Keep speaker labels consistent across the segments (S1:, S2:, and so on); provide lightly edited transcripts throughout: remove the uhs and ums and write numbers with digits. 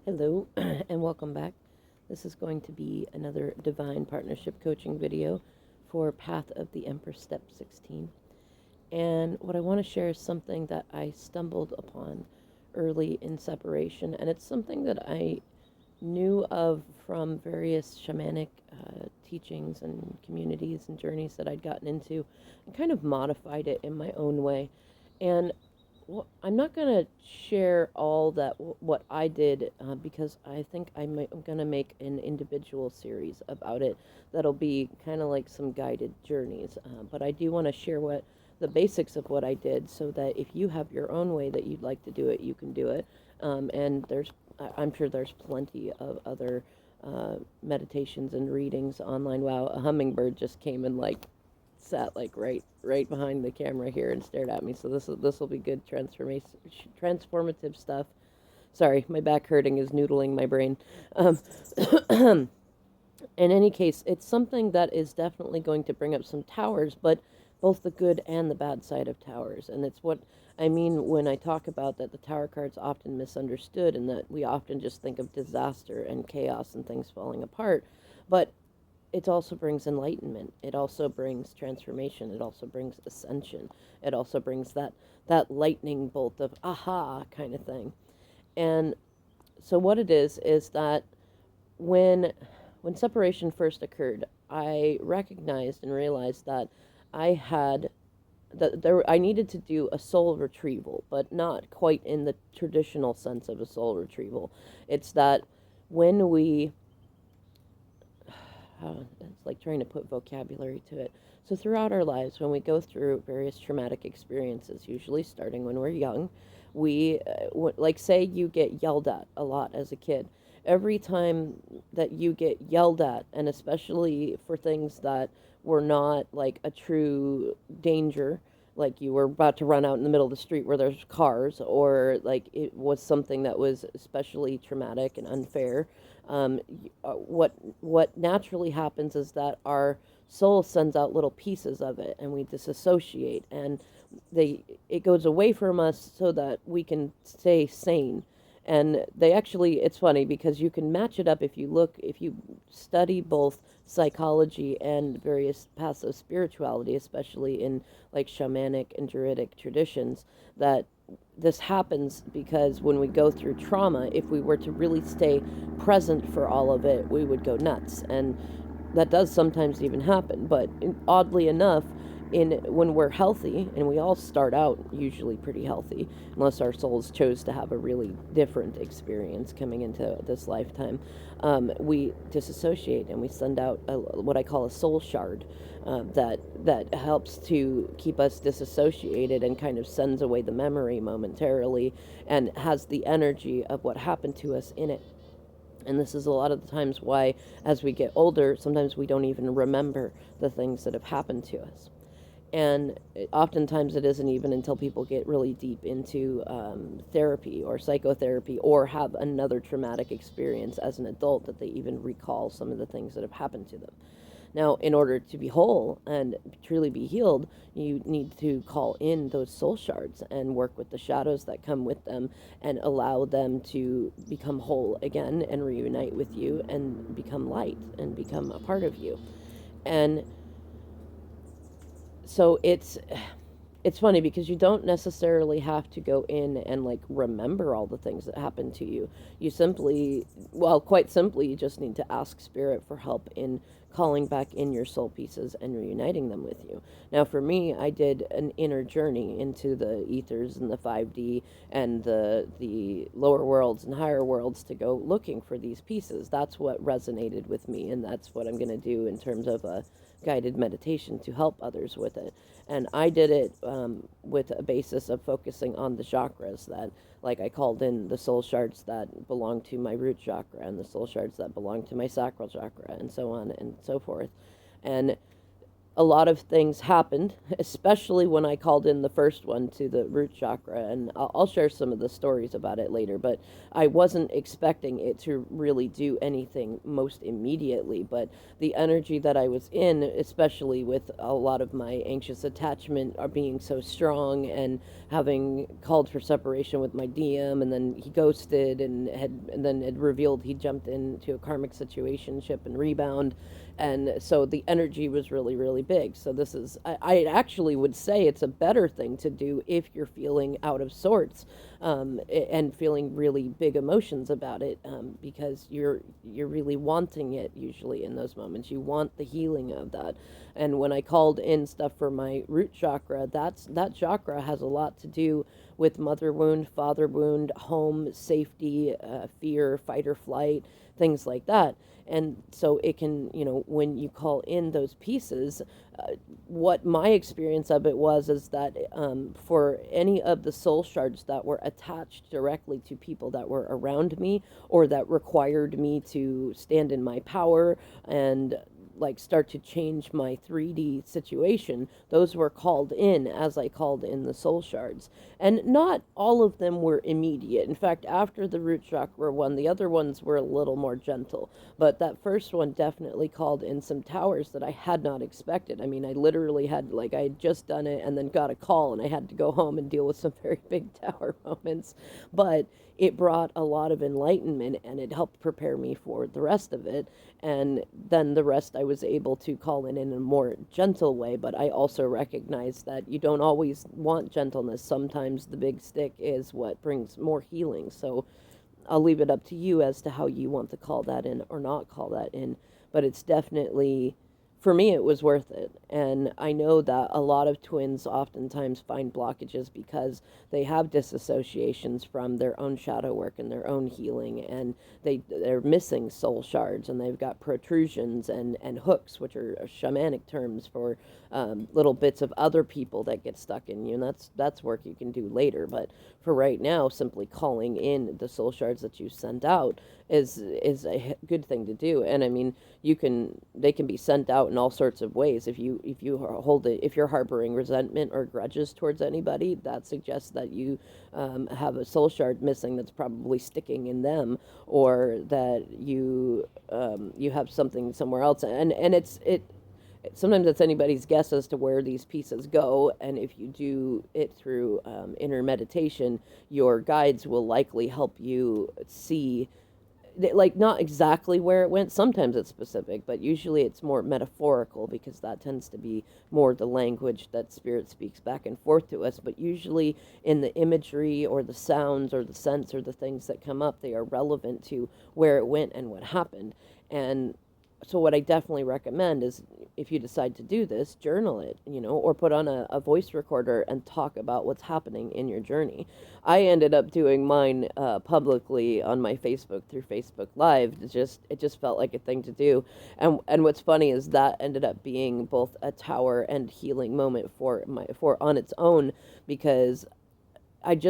S1: Hello and welcome back. This is going to be another Divine Partnership Coaching video for Path of the Empress Step 16. And what I want to share is something that I stumbled upon early in separation, and it's something that I knew of from various shamanic teachings and communities and journeys that I'd gotten into, and kind of modified it in my own way. And I'm not going to share all that what I did because I think I'm going to make an individual series about it that'll be kind of like some guided journeys. But I do want to share what the basics of what I did so that if you have your own way that you'd like to do it, you can do it. And I'm sure there's plenty of other meditations and readings online. Wow, a hummingbird just came and like sat like right behind the camera here and stared at me. So this will be good transformative stuff. Sorry, my back hurting is noodling my brain. In any case, it's something that is definitely going to bring up some towers, but both the good and the bad side of towers. And it's what I mean when I talk about that the tower card's often misunderstood and that we often just think of disaster and chaos and things falling apart. But it also brings enlightenment. It also brings transformation. It also brings ascension. It also brings that lightning bolt of aha kind of thing. And so what it is that when when separation first occurred, I recognized and realized that I had I needed to do a soul retrieval, but not quite in the traditional sense of a soul retrieval. It's that when we it's like trying to put vocabulary to it. So throughout our lives, when we go through various traumatic experiences, usually starting when we're young, we, like say you get yelled at a lot as a kid. Every time that you get yelled at, and especially for things that were not like a true danger, like you were about to run out in the middle of the street where there's cars, or like it was something that was especially traumatic and unfair, what naturally happens is that our soul sends out little pieces of it, and we disassociate, and it goes away from us so that we can stay sane. And they actually, it's funny because you can match it up if you study both psychology and various paths of spirituality, especially in like shamanic and druidic traditions, that this happens because when we go through trauma, if we were to really stay present for all of it, we would go nuts. And that does sometimes even happen. But oddly enough, in when we're healthy, and we all start out usually pretty healthy, unless our souls chose to have a really different experience coming into this lifetime, we disassociate and we send out what I call a soul shard, that helps to keep us disassociated and kind of sends away the memory momentarily and has the energy of what happened to us in it. And this is a lot of the times why, as we get older, sometimes we don't even remember the things that have happened to us. And oftentimes it isn't even until people get really deep into therapy or psychotherapy or have another traumatic experience as an adult that they even recall some of the things that have happened to them. Now, in order to be whole and truly be healed, you need to call in those soul shards and work with the shadows that come with them and allow them to become whole again and reunite with you and become light and become a part of you. And so it's funny because you don't necessarily have to go in and like remember all the things that happened to you. You simply, well, quite simply, you just need to ask spirit for help in calling back in your soul pieces and reuniting them with you. Now, for me, I did an inner journey into the ethers and the 5D and the lower worlds and higher worlds to go looking for these pieces. That's what resonated with me, and that's what I'm going to do in terms of a guided meditation to help others with it. And I did it with a basis of focusing on the chakras that, like I called in the soul shards that belong to my root chakra and the soul shards that belong to my sacral chakra and so on and so forth. And a lot of things happened, especially when I called in the first one to the root chakra. And I'll share some of the stories about it later, but I wasn't expecting it to really do anything most immediately. But the energy that I was in, especially with a lot of my anxious attachment are being so strong, and having called for separation with my DM, and then he ghosted, and then had revealed he jumped into a karmic situationship and rebound. And so the energy was really, really big. So this is, I actually would say it's a better thing to do if you're feeling out of sorts, and feeling really big emotions about it, because you're really wanting it usually in those moments. You want the healing of that. And when I called in stuff for my root chakra, that chakra has a lot to do with mother wound, father wound, home, safety, fear, fight or flight, things like that. And so it can, when you call in those pieces, what my experience of it was is that, for any of the soul shards that were attached directly to people that were around me, or that required me to stand in my power and like start to change my 3D situation, those were called in as I called in the soul shards. And not all of them were immediate. In fact, after the root chakra one, the other ones were a little more gentle. But that first one definitely called in some towers that I had not expected. I mean, I literally had, like, I had just done it and then got a call, and I had to go home and deal with some very big tower moments. But it brought a lot of enlightenment, and it helped prepare me for the rest of it. And then the rest I was able to call in a more gentle way. But I also recognize that you don't always want gentleness. Sometimes the big stick is what brings more healing. So I'll leave it up to you as to how you want to call that in or not call that in. But it's definitely, for me, it was worth it. And I know that a lot of twins oftentimes find blockages because they have disassociations from their own shadow work and their own healing, and they're missing soul shards, and they've got protrusions and hooks, which are shamanic terms for, little bits of other people that get stuck in you. And that's work you can do later. But for right now, simply calling in the soul shards that you sent out is a good thing to do. And I mean, they can be sent out in all sorts of ways. If you're harboring resentment or grudges towards anybody, that suggests that you, have a soul shard missing that's probably sticking in them, or that you have something somewhere else. And it sometimes it's anybody's guess as to where these pieces go. And if you do it through, inner meditation, your guides will likely help you see, like, not exactly where it went. Sometimes it's specific, but usually it's more metaphorical, because that tends to be more the language that spirit speaks back and forth to us. But usually in the imagery or the sounds or the scents or the things that come up, they are relevant to where it went and what happened. And so what I definitely recommend is, if you decide to do this, journal it, or put on a voice recorder and talk about what's happening in your journey. I ended up doing mine, publicly on my Facebook through Facebook Live. It just felt like a thing to do. And what's funny is that ended up being both a tower and healing moment for on its own, because at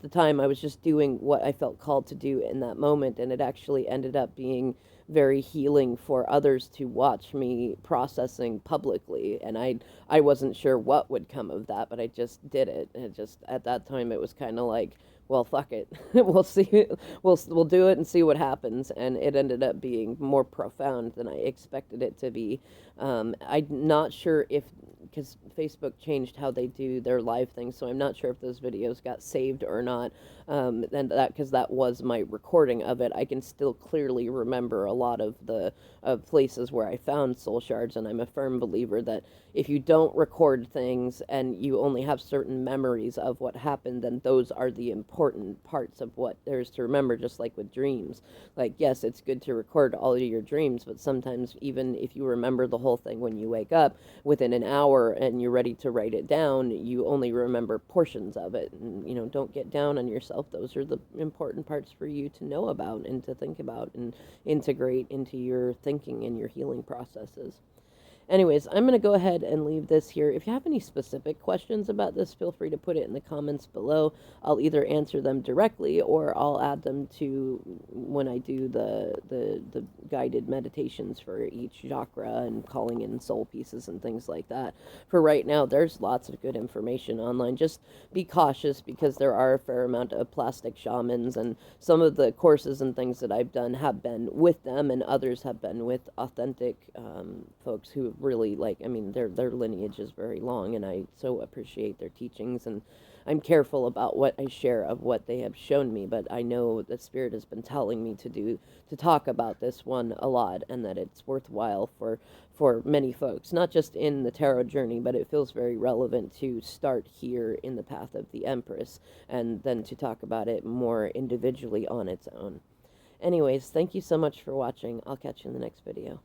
S1: the time, I was just doing what I felt called to do in that moment. And it actually ended up being very healing for others to watch me processing publicly. And I wasn't sure what would come of that, but I just did it. And at that time, it was kind of like, well, fuck it. We'll see. We'll do it and see what happens. And it ended up being more profound than I expected it to be. I'm not sure if, because Facebook changed how they do their live things, so I'm not sure if those videos got saved or not. And that, because that was my recording of it, I can still clearly remember a lot of the places where I found soul shards. And I'm a firm believer that if you don't record things and you only have certain memories of what happened, then those are the important parts of what there's to remember. Just like with dreams, like, yes, it's good to record all of your dreams, but sometimes even if you remember the whole thing when you wake up, within an hour and you're ready to write it down, you only remember portions of it. And don't get down on yourself. Those are the important parts for you to know about and to think about and integrate into your thinking and your healing processes. Anyways, I'm going to go ahead and leave this here. If you have any specific questions about this, feel free to put it in the comments below. I'll either answer them directly or I'll add them to when I do the guided meditations for each chakra and calling in soul pieces and things like that. For right now, there's lots of good information online. Just be cautious because there are a fair amount of plastic shamans, and some of the courses and things that I've done have been with them, and others have been with authentic folks who really, like, I mean, their lineage is very long, and I so appreciate their teachings, and I'm careful about what I share of what they have shown me, but I know that Spirit has been telling me to talk about this one a lot, and that it's worthwhile for many folks, not just in the tarot journey, but it feels very relevant to start here in the path of the Empress, and then to talk about it more individually on its own. Anyways, thank you so much for watching. I'll catch you in the next video.